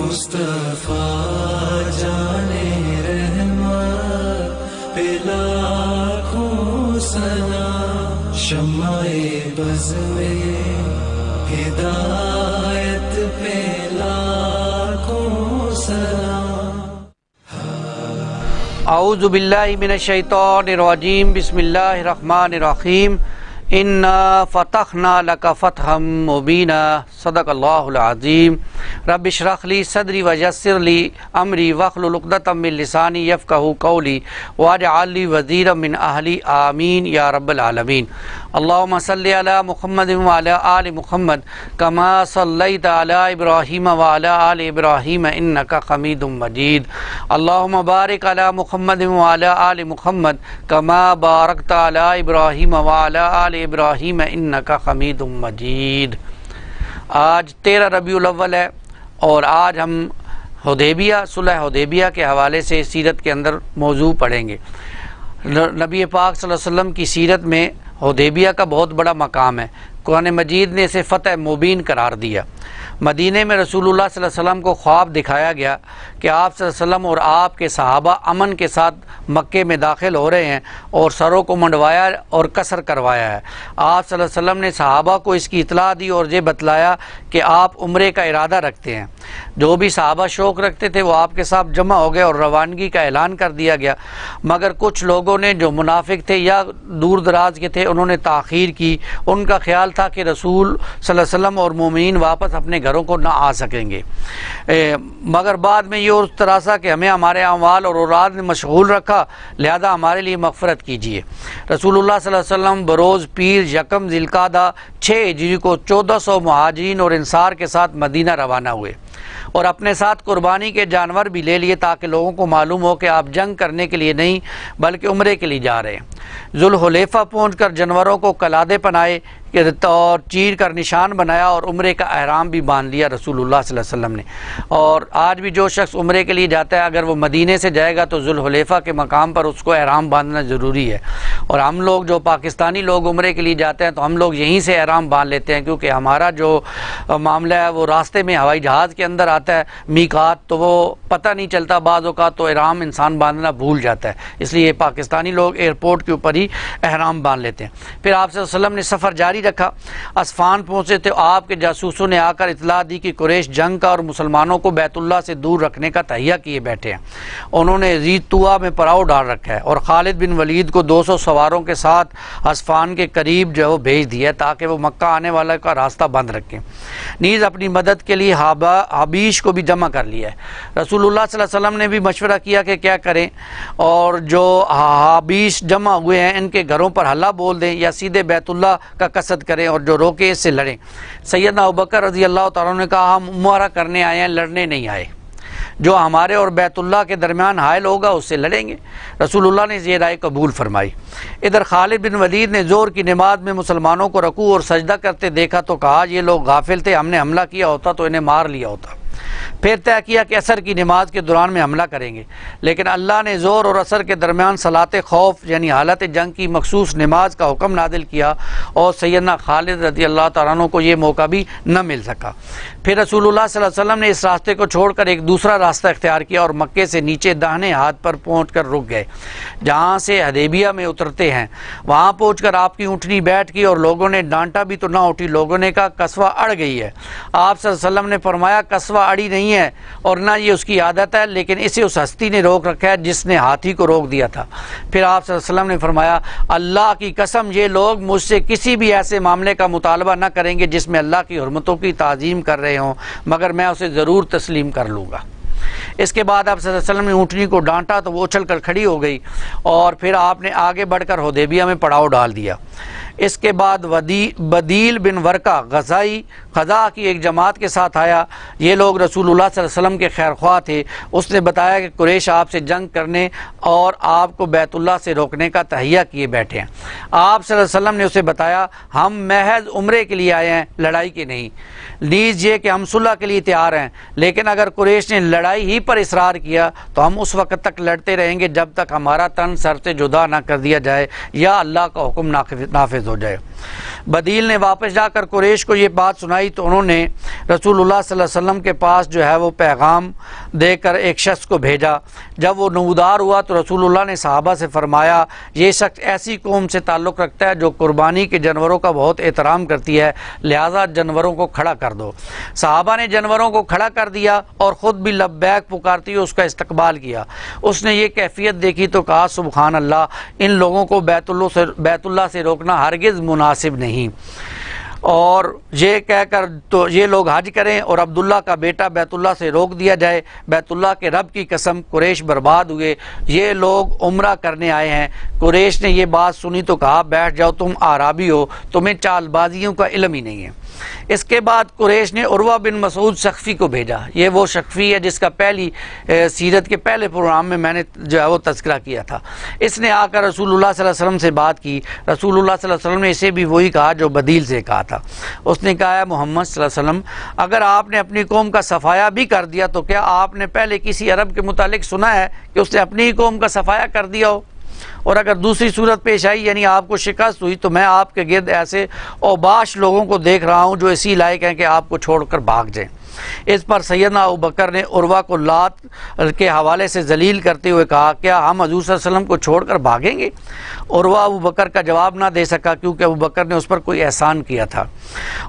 مصطفیٰ جانے رحمت پہ لاکھوں سلام، شمع بز میں ہدایت پہ لاکھوں سلام۔ اعوذ باللہ من الشیطان الرجیم، بسم اللہ الرحمن الرحیم۔ انا فتحنا لک فتحا مبینا، صدق اللہ العظیم۔ رب اشرح لی صدری ویسر لی امری واحلل عقدۃ من لسانی یفقہوا قولی واجعل لی وزیرا من اہلی، آمین یا رب العالمین۔ اللہم صلی علی محمد وعلی آل محمد کما صلیت علی ابراہیم وعلی آل ابراہیم انک حمید مجید۔ اللہم بارک علی محمد وعلی آل محمد کما بارکت علی ابراہیم وعلی آل ابراہیم انک حمید مجید۔ آج 13 ربیع الاول ہے اور آج ہم حدیبیہ، صلح حدیبیہ کے حوالے سے سیرت کے اندر موضوع پڑھیں گے۔ نبی پاک صلی اللہ علیہ وسلم کی سیرت میں حدیبیہ کا بہت بڑا مقام ہے۔ قرآن مجید نے اسے فتح مبین قرار دیا۔ مدینہ میں رسول اللہ صلی اللہ علیہ وسلم کو خواب دکھایا گیا کہ آپ صلی اللہ علیہ وسلم اور آپ کے صحابہ امن کے ساتھ مکے میں داخل ہو رہے ہیں اور سروں کو منڈوایا اور قصر کروایا ہے۔ آپ صلی اللہ علیہ وسلم نے صحابہ کو اس کی اطلاع دی اور یہ بتلایا کہ آپ عمرے کا ارادہ رکھتے ہیں۔ جو بھی صحابہ شوق رکھتے تھے وہ آپ کے ساتھ جمع ہو گئے اور روانگی کا اعلان کر دیا گیا، مگر کچھ لوگوں نے جو منافق تھے یا دور دراز کے تھے انہوں نے تاخیر کی۔ ان کا خیال تھا کہ رسول صلی اللہ علیہ وسلم اور مومنین واپس اپنے گھروں کو نہ آ سکیں گے، مگر بعد میں یہ اس طرح سا کہ ہمیں ہمارے اعمال اور اوراد نے مشغول رکھا، لہذا ہمارے لیے مغفرت کیجیے۔ رسول اللہ صلی اللہ علیہ وسلم بروز پیر یکم ذی القعدہ 6 ہجری کو 1400 مہاجرین اور انصار کے ساتھ مدینہ روانہ ہوئے اور اپنے ساتھ قربانی کے جانور بھی لے لیے تاکہ لوگوں کو معلوم ہو کہ آپ جنگ کرنے کے لیے نہیں بلکہ عمرے کے لیے جا رہے ہیں۔ ذوالحلیفہ پہنچ کر جانوروں کو قلادے پہنائے اور چیر کر نشان بنایا اور عمرے کا احرام بھی باندھ لیا رسول اللہ صلی اللہ علیہ وسلم نے۔ اور آج بھی جو شخص عمرے کے لیے جاتا ہے اگر وہ مدینے سے جائے گا تو ذوالحلیفہ کے مقام پر اس کو احرام باندھنا ضروری ہے۔ اور ہم لوگ جو پاکستانی لوگ عمرے کے لیے جاتے ہیں تو ہم لوگ یہیں سے احرام باندھ لیتے ہیں، کیونکہ ہمارا جو معاملہ ہے وہ راستے میں ہوائی جہاز کے اندر آتا ہے میقات، تو وہ پتہ نہیں چلتا بعض اوقات، تو احرام انسان باندھنا بھول جاتا ہے، اس لیے پاکستانی لوگ ایئرپورٹ کے اوپر ہی احرام باندھ لیتے ہیں۔ پھر آپ صلی اللہ علیہ وسلم نے سفر جاری رکھا۔ اسفان پہنچے تھے، آپ کے جاسوسوں نے آ کر اطلاع دی کہ قریش جنگ کا اور مسلمانوں کو بیت اللہ سے دور رکھنے کا تہیہ کیے بیٹھے ہیں۔ انہوں نے ذی طویٰ میں پڑاؤ ڈال رکھا ہے اور خالد بن ولید کو 200 سواروں کے ساتھ اسفان کے قریب جو بھیج دیا تاکہ وہ مکہ آنے والا کا راستہ بند رکھیں۔ نیز اپنی مدد کے لیے حبیش کو بھی جمع کر لیا ہے۔ رسول اللہ صلی اللہ علیہ وسلم نے بھی مشورہ کیا کہ کیا کریں، اور جو حبیش جمع ہوئے ہیں ان کے گھروں پر حلہ بول دیں یا سیدھے بیت اللہ کا قصد کریں اور جو روکے اس سے لڑیں۔ سیدنا ابوبکر رضی اللہ تعالیٰ عنہ نے کہا ہم عمرہ کرنے آئے ہیں، لڑنے نہیں آئے، جو ہمارے اور بیت اللہ کے درمیان حائل ہوگا اس سے لڑیں گے۔ رسول اللہ نے یہ رائے قبول فرمائی۔ ادھر خالد بن ولید نے ظہر کی نماز میں مسلمانوں کو رکوع اور سجدہ کرتے دیکھا تو کہا یہ لوگ غافل تھے، ہم نے حملہ کیا ہوتا تو انہیں مار لیا ہوتا۔ پھر طے کیا کہ عصر کی نماز کے دوران میں حملہ کریں گے، لیکن اللہ نے ظہر اور عصر کے درمیان صلاۃ خوف یعنی حالت جنگ کی مخصوص نماز کا حکم نازل کیا اور سیدنا خالد رضی اللہ تعالیٰ عنہ کو یہ موقع بھی نہ مل سکا۔ پھر رسول اللہ صلی اللہ علیہ وسلم نے اس راستے کو چھوڑ کر ایک دوسرا راستہ اختیار کیا اور مکے سے نیچے داہنے ہاتھ پر پہنچ کر رک گئے جہاں سے حدیبیہ میں اترتے ہیں۔ وہاں پہنچ کر آپ کی اونٹنی بیٹھ گئی اور لوگوں نے ڈانٹا بھی تو نہ اٹھی۔ لوگوں نے کہا قصوہ اڑ گئی ہے۔ آپ صلی اللہ علیہ وسلم نے فرمایا قصوہ اڑی نہیں ہے اور نہ یہ اس کی عادت ہے، لیکن اسے اس ہستی نے روک رکھا ہے جس نے ہاتھی کو روک دیا تھا۔ پھر آپ صلی اللہ علیہ وسلم نے فرمایا اللہ کی قسم یہ لوگ مجھ سے کسی بھی ایسے معاملے کا مطالبہ نہ کریں گے جس میں اللہ کی حرمتوں کی تعظیم کر رہے ہوں، مگر میں اسے ضرور تسلیم کر لوں گا۔ اس کے بعد آپ صلی اللہ علیہ وسلم نے اونٹنی کو ڈانٹا تو وہ اچھل کر کھڑی ہو گئی اور پھر آپ نے آگے بڑھ کر حدیبیہ میں پڑاؤ ڈال دیا۔ اس کے بعد بدیل بن ورقہ غزائی خزا کی ایک جماعت کے ساتھ آیا۔ یہ لوگ رسول اللہ صلی اللہ علیہ وسلم کے خیر خواہ تھے۔ اس نے بتایا کہ قریش آپ سے جنگ کرنے اور آپ کو بیت اللہ سے روکنے کا تہیہ کیے بیٹھے ہیں۔ آپ صلی اللہ علیہ وسلم نے اسے بتایا ہم محض عمرے کے لیے آئے ہیں، لڑائی کے نہیں، نیز یہ کہ ہم صلح کے لیے تیار ہیں، لیکن اگر قریش نے لڑائی ہی پر اصرار کیا تو ہم اس وقت تک لڑتے رہیں گے جب تک ہمارا تن سر سے جدا نہ کر دیا جائے یا اللہ کا حکم نافذ ہو جائے۔ بدیل نے واپس جا کر قریش کو یہ بات سنائی تو انہوں نے رسول اللہ صلی اللہ علیہ وسلم کے پاس جو ہے وہ پیغام دے کر ایک شخص کو بھیجا۔ جب وہ نمودار ہوا تو رسول اللہ نے صحابہ سے فرمایا یہ شخص ایسی قوم سے تعلق رکھتا ہے جو قربانی کے جانوروں کا بہت احترام کرتی ہے، لہذا جانوروں کو کھڑا کر دو۔ صحابہ نے جانوروں کو کھڑا کر دیا اور خود بھی لبیک پکارتی ہوئے اس کا استقبال کیا۔ اس نے یہ کیفیت دیکھی تو کہا سبحان اللہ، ان لوگوں کو بیت اللہ سے روکنا ہرگز مناسب نہیں، اور یہ کہہ کر تو یہ لوگ حج کریں اور عبداللہ کا بیٹا بیت اللہ سے روک دیا جائے۔ بیت اللہ کے رب کی قسم قریش برباد ہوئے، یہ لوگ عمرہ کرنے آئے ہیں۔ قریش نے یہ بات سنی تو کہا بیٹھ جاؤ، تم اعرابی ہو، تمہیں چال بازیوں کا علم ہی نہیں ہے۔ اس کے بعد قریش نے عروہ بن مسعود ثقفی کو بھیجا۔ یہ وہ ثقفی ہے جس کا پہلی سیرت کے پہلے پروگرام میں میں نے جو ہے وہ تذکرہ کیا تھا۔ اس نے آ کر رسول اللہ صلی اللہ علیہ وسلم سے بات کی۔ رسول اللہ صلی اللہ علیہ وسلم نے اسے بھی وہی کہا جو بدیل سے کہا تھا۔ اس نے کہا محمد صلی اللہ علیہ وسلم، اگر آپ نے اپنی قوم کا صفایا بھی کر دیا تو کیا آپ نے پہلے کسی عرب کے متعلق سنا ہے کہ اس نے اپنی ہی قوم کا صفایا کر دیا ہو؟ اور اگر دوسری صورت پیش آئی یعنی آپ کو شکست ہوئی تو میں آپ کے گرد ایسے اوباش لوگوں کو دیکھ رہا ہوں جو اسی لائق ہیں کہ آپ کو چھوڑ کر بھاگ جائیں۔ اس پر سیدنا ابوبکر نے عروہ کو لات کے حوالے سے ذلیل کرتے ہوئے کہا کیا ہم حضور صلی اللہ علیہ وسلم کو چھوڑ کر بھاگیں گے؟ عروہ ابوبکر کا جواب نہ دے سکا کیونکہ ابوبکر نے اس پر کوئی احسان کیا تھا۔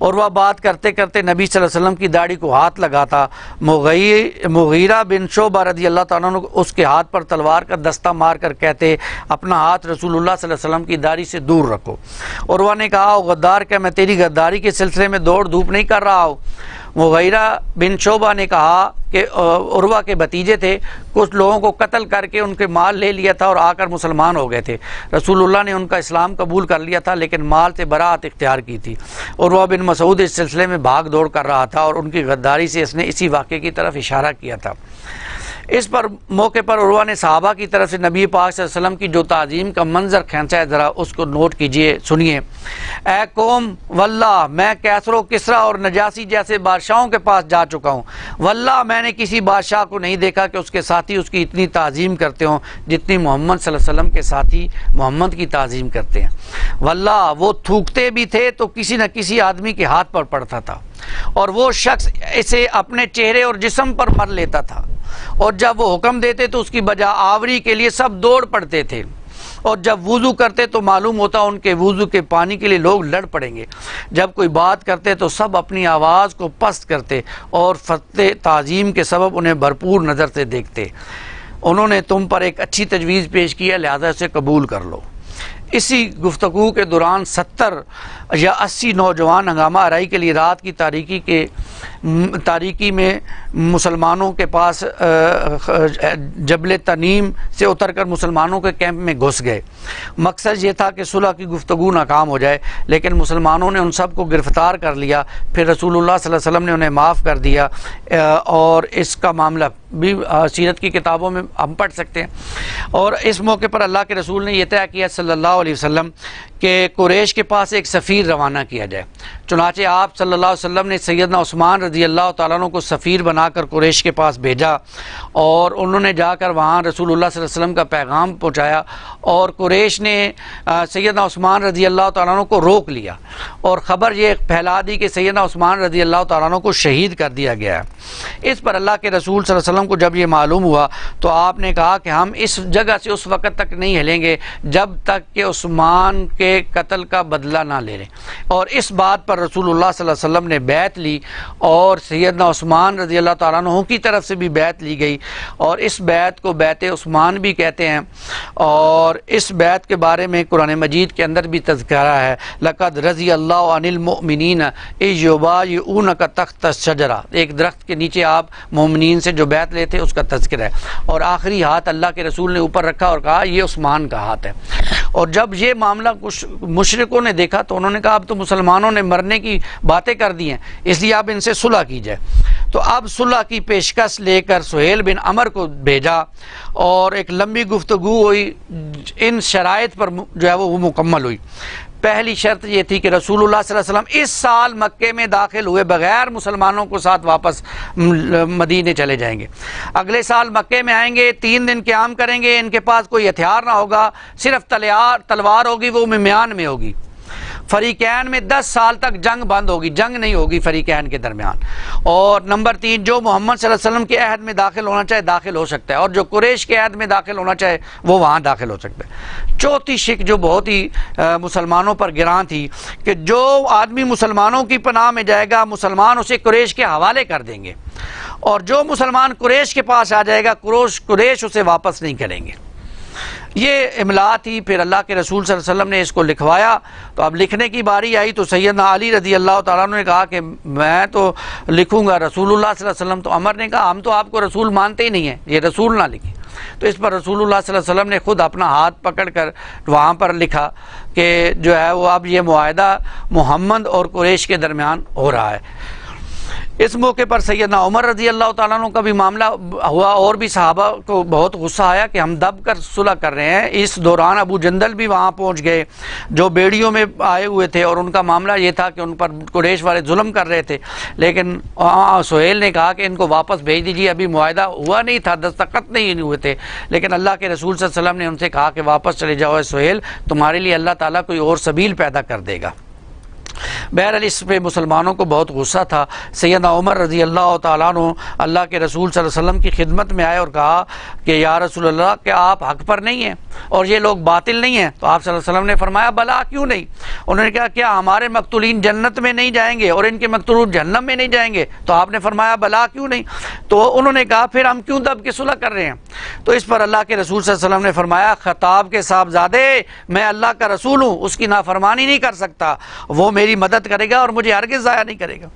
عروہ بات کرتے کرتے نبی صلی اللہ علیہ وسلم کی داڑھی کو ہاتھ لگاتا۔ مغیرہ بن شعبہ رضی اللہ تعالیٰ عنہ اس کے ہاتھ پر تلوار کا دستہ مار کر کہتے اپنا ہاتھ رسول اللہ صلی اللہ علیہ وسلم کی داڑھی سے دور رکھو۔ عروہ نے کہا غدار کیا میں تیری غداری کے سلسلے میں دوڑ دھوپ نہیں کر رہا ہوں؟ مغیرہ بن شعبہ نے کہا کہ عروہ کے بھتیجے تھے، کچھ لوگوں کو قتل کر کے ان کے مال لے لیا تھا اور آ کر مسلمان ہو گئے تھے۔ رسول اللہ نے ان کا اسلام قبول کر لیا تھا لیکن مال سے برات اختیار کی تھی۔ عروہ بن مسعود اس سلسلے میں بھاگ دوڑ کر رہا تھا اور ان کی غداری سے اس نے اسی واقعے کی طرف اشارہ کیا تھا۔ اس پر موقع پر عروہ نے صحابہ کی طرف سے نبی پاک صلی اللہ علیہ وسلم کی جو تعظیم کا منظر کھینچا ہے ذرا اس کو نوٹ کیجئے، سنیے۔ اے قوم، واللہ میں کیسر و کسریٰ اور نجاسی جیسے بادشاہوں کے پاس جا چکا ہوں، واللہ میں نے کسی بادشاہ کو نہیں دیکھا کہ اس کے ساتھی اس کی اتنی تعظیم کرتے ہوں جتنی محمد صلی اللہ علیہ وسلم کے ساتھی محمد کی تعظیم کرتے ہیں۔ واللہ وہ تھوکتے بھی تھے تو کسی نہ کسی آدمی کے ہاتھ پر پڑتا تھا اور وہ شخص اسے اپنے چہرے اور جسم پر مر لیتا تھا، اور جب وہ حکم دیتے تو اس کی بجا آوری کے لیے سب دوڑ پڑتے تھے، اور جب وضو کرتے تو معلوم ہوتا ان کے وضو کے پانی کے لیے لوگ لڑ پڑیں گے۔ جب کوئی بات کرتے تو سب اپنی آواز کو پست کرتے اور فتح تعظیم کے سبب انہیں بھرپور نظر سے دیکھتے۔ انہوں نے تم پر ایک اچھی تجویز پیش کی ہے، لہذا اسے قبول کر لو۔ اسی گفتگو کے دوران 70 یا 80 نوجوان ہنگامہ آرائی کے لیے رات کی تاریکی میں مسلمانوں کے پاس جبل تنیم سے اتر کر مسلمانوں کے کیمپ میں گھس گئے۔ مقصد یہ تھا کہ صلح کی گفتگو ناکام ہو جائے، لیکن مسلمانوں نے ان سب کو گرفتار کر لیا۔ پھر رسول اللہ صلی اللہ علیہ وسلم نے انہیں معاف کر دیا، اور اس کا معاملہ بھی سیرت کی کتابوں میں ہم پڑھ سکتے ہیں۔ اور اس موقع پر اللہ کے رسول نے یہ طے کیا صلی اللہ علیہ وسلم کہ قریش کے پاس ایک سفیر روانہ کیا جائے۔ چنانچہ آپ صلی اللہ علیہ وسلم نے سیدنا عثمان رضی اللہ تعالیٰ عنہ کو سفیر بنا کر قریش کے پاس بھیجا، اور انہوں نے جا کر وہاں رسول اللہ صلی اللہ علیہ وسلم کا پیغام پہنچایا، اور قریش نے سیدنا عثمان رضی اللہ تعالیٰ عنہ کو روک لیا اور خبر یہ پھیلا دی کہ سیدنا عثمان رضی اللہ تعالیٰ عنہ کو شہید کر دیا گیا ہے۔ اس پر اللہ کے رسول صلی اللہ علیہ وسلم کو جب یہ معلوم ہوا تو آپ نے کہا کہ ہم اس جگہ سے اس وقت تک نہیں ہلیں گے جب تک کہ عثمان کے قتل کا بدلہ نہ لے لیں، اور اس بات پر رسول اللہ صلی اللہ علیہ وسلم نے بیعت لی، اور سیدنا عثمان رضی اللہ تعالیٰ عنہ کی طرف سے بھی بیعت لی گئی، اور اس بیعت کو بیعت عثمان بھی کہتے ہیں۔ اور اس بیعت کے بارے میں قرآن مجید کے اندر بھی تذکرہ ہے، لقد رضی اللہ عن المؤمنین اذ یبایعونک تحت الشجرہ، ایک درخت کے نیچے آپ مومنین سے جو بیعت لیتے اس کا تذکرہ ہے، اور آخری ہاتھ اللہ کے رسول نے اوپر رکھا اور کہا یہ عثمان کا ہاتھ ہے۔ اور جب یہ معاملہ کچھ مشرکوں نے دیکھا تو انہوں نے کہا اب تو مسلمانوں نے مرنے کی باتیں کر دی ہیں، اس لیے اب ان سے صلح کی جائے۔ تو اب صلح کی پیشکش لے کر سہیل بن عمر کو بھیجا، اور ایک لمبی گفتگو ہوئی، ان شرائط پر جو ہے وہ مکمل ہوئی۔ پہلی شرط یہ تھی کہ رسول اللہ صلی اللہ علیہ وسلم اس سال مکے میں داخل ہوئے بغیر مسلمانوں کو ساتھ واپس مدینے چلے جائیں گے۔ اگلے سال مکے میں آئیں گے، 3 دن قیام کریں گے، ان کے پاس کوئی ہتھیار نہ ہوگا، صرف تلوار ہوگی، وہ میان میں ہوگی۔ فریقین میں 10 سال تک جنگ بند ہوگی، جنگ نہیں ہوگی فریقین کے درمیان۔ اور نمبر 3، جو محمد صلی اللہ علیہ وسلم کے عہد میں داخل ہونا چاہے داخل ہو سکتا ہے، اور جو قریش کے عہد میں داخل ہونا چاہے وہ وہاں داخل ہو سکتا ہے۔ چوتھی شک جو بہت ہی مسلمانوں پر گراں تھی کہ جو آدمی مسلمانوں کی پناہ میں جائے گا مسلمان اسے قریش کے حوالے کر دیں گے، اور جو مسلمان قریش کے پاس آ جائے گا قریش اسے واپس نہیں کریں گے۔ یہ املا تھی۔ پھر اللہ کے رسول صلی اللہ علیہ وسلم نے اس کو لکھوایا، تو اب لکھنے کی باری آئی تو سیدنا علی رضی اللہ تعالیٰ عنہ نے کہا کہ میں تو لکھوں گا۔ رسول اللہ صلی اللہ علیہ وسلم تو عمر نے کہا ہم تو آپ کو رسول مانتے ہی نہیں ہیں، یہ رسول نہ لکھیں۔ تو اس پر رسول اللہ صلی اللہ علیہ وسلم نے خود اپنا ہاتھ پکڑ کر وہاں پر لکھا کہ جو ہے وہ اب یہ معاہدہ محمد اور قریش کے درمیان ہو رہا ہے۔ اس موقع پر سیدنا عمر رضی اللہ تعالیٰ عنہ کا بھی معاملہ ہوا، اور بھی صحابہ کو بہت غصہ آیا کہ ہم دب کر صلح کر رہے ہیں۔ اس دوران ابو جندل بھی وہاں پہنچ گئے جو بیڑیوں میں آئے ہوئے تھے، اور ان کا معاملہ یہ تھا کہ ان پر قریش والے ظلم کر رہے تھے، لیکن سہیل نے کہا کہ ان کو واپس بھیج دیجیے، ابھی معاہدہ ہوا نہیں تھا، دستخط نہیں ہوئے تھے، لیکن اللہ کے رسول صلی اللہ علیہ وسلم نے ان سے کہا کہ واپس چلے جاؤ سہیل، تمہارے لیے اللہ تعالیٰ کوئی اور سبیل پیدا کر دے گا۔ بہرحال اس پہ مسلمانوں کو بہت غصہ تھا۔ سیدنا عمر رضی اللہ تعالیٰ عنہ اللہ کے رسول صلی اللہ علیہ وسلم کی خدمت میں آئے اور کہا کہ یا رسول اللہ کیا آپ حق پر نہیں ہیں اور یہ لوگ باطل نہیں ہیں؟ تو آپ صلی اللہ علیہ وسلم نے فرمایا بلا کیوں نہیں؟ انہوں نے کہا کیا ہمارے مقتولین جنت میں نہیں جائیں گے اور ان کے مقتول جہنم میں نہیں جائیں گے؟ تو آپ نے فرمایا بلا کیوں نہیں؟ تو انہوں نے کہا پھر ہم کیوں دب کے صلح کر رہے ہیں؟ تو اس پر اللہ کے رسول صلی اللہ علیہ وسلم نے فرمایا خطاب کے صاحبزادے میں اللہ کا رسول ہوں، اس کی نافرمانی نہیں کر سکتا، وہ میری مدد کرے گا اور مجھے ہرگز ضائع نہیں کرے گا۔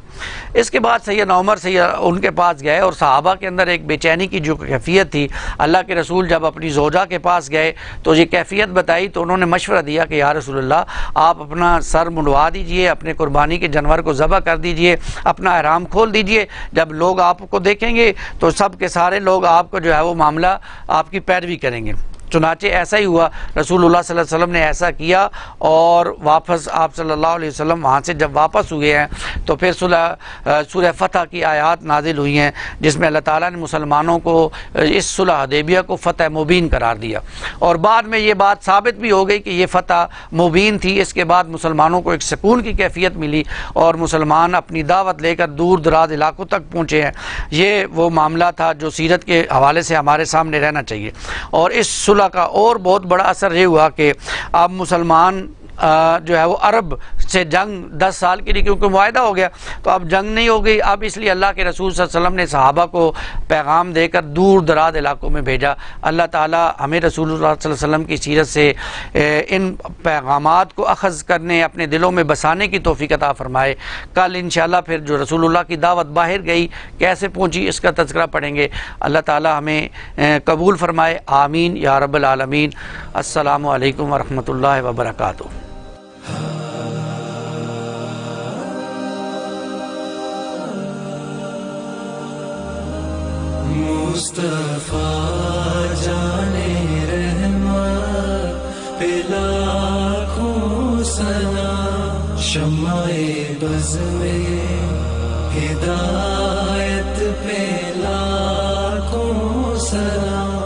اس کے بعد سیدنا عمر ان کے پاس گئے، اور صحابہ کے اندر ایک بے چینی کی جو کیفیت تھی، اللہ کے رسول جب اپنی زوجہ کے پاس گئے تو یہ کیفیت بتائی، تو انہوں نے مشورہ دیا کہ یا رسول اللہ آپ اپنا سر منڈوا دیجئے، اپنے قربانی کے جانور کو ذبح کر دیجئے، اپنا احرام کھول دیجئے، جب لوگ آپ کو دیکھیں گے تو سب کے سارے لوگ آپ کو جو ہے وہ معاملہ آپ کی پیروی کریں گے۔ چنانچہ ایسا ہی ہوا، رسول اللہ صلی اللہ علیہ وسلم نے ایسا کیا، اور واپس آپ صلی اللہ علیہ وسلم وہاں سے جب واپس ہوئے ہیں تو پھر سورہ فتح کی آیات نازل ہوئی ہیں جس میں اللہ تعالیٰ نے مسلمانوں کو اس صلح حدیبیہ کو فتح مبین قرار دیا، اور بعد میں یہ بات ثابت بھی ہو گئی کہ یہ فتح مبین تھی۔ اس کے بعد مسلمانوں کو ایک سکون کی کیفیت ملی اور مسلمان اپنی دعوت لے کر دور دراز علاقوں تک پہنچے ہیں۔ یہ وہ معاملہ تھا جو سیرت کے حوالے سے ہمارے سامنے رہنا چاہیے۔ اور اس صلح کا اور بہت بڑا اثر یہ ہوا کہ اب مسلمان جو ہے وہ عرب سے جنگ 10 سال کے لیے کیونکہ معاہدہ ہو گیا تو اب جنگ نہیں ہو گئی، اب اس لیے اللہ کے رسول صلی اللہ علیہ وسلم نے صحابہ کو پیغام دے کر دور دراز علاقوں میں بھیجا۔ اللہ تعالی ہمیں رسول اللہ صلی اللہ علیہ وسلم کی سیرت سے ان پیغامات کو اخذ کرنے، اپنے دلوں میں بسانے کی توفیق عطا فرمائے۔ کل انشاءاللہ پھر جو رسول اللہ کی دعوت باہر گئی کیسے پہنچی اس کا تذکرہ پڑھیں گے۔ اللہ تعالی ہمیں قبول فرمائے، آمین یا رب العالمین۔ السلام علیکم ورحمۃ اللہ وبرکاتہ۔ مصطفیٰ جانے رحمت پہ لاکھوں سلام، شمع بز میں ہدایت پہ لاکھوں سلام۔